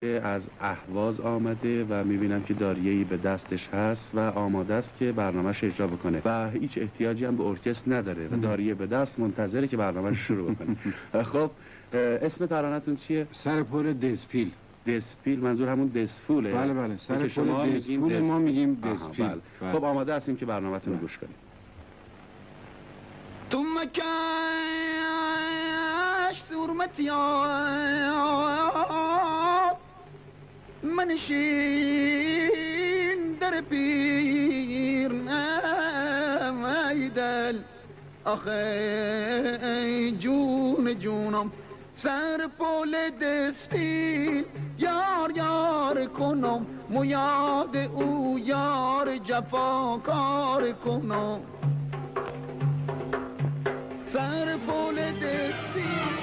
از اهواز آمده و میبینم که داریه‌ای به دستش هست و آماده است که برنامه‌اش اجرا بکنه و هیچ احتیاجی هم به ارکستر نداره و داریه به دست منتظره که برنامه‌اش شروع بکنه. خب اسم ترانه‌تون چیه؟ سرپر دسپیل. دسپیل منظور همون دسفوله؟ بله بله، سرپر دسپول ما میگیم دسپیل. بله. خب آماده هستیم که برنامه‌تون رو گوش کنیم. تو مکش سورمتیا منشین در پیر نمیدل آخه جون جونم سر پول دستی یار یار کنم میاد او یار جفاکار کنم سر پول دستی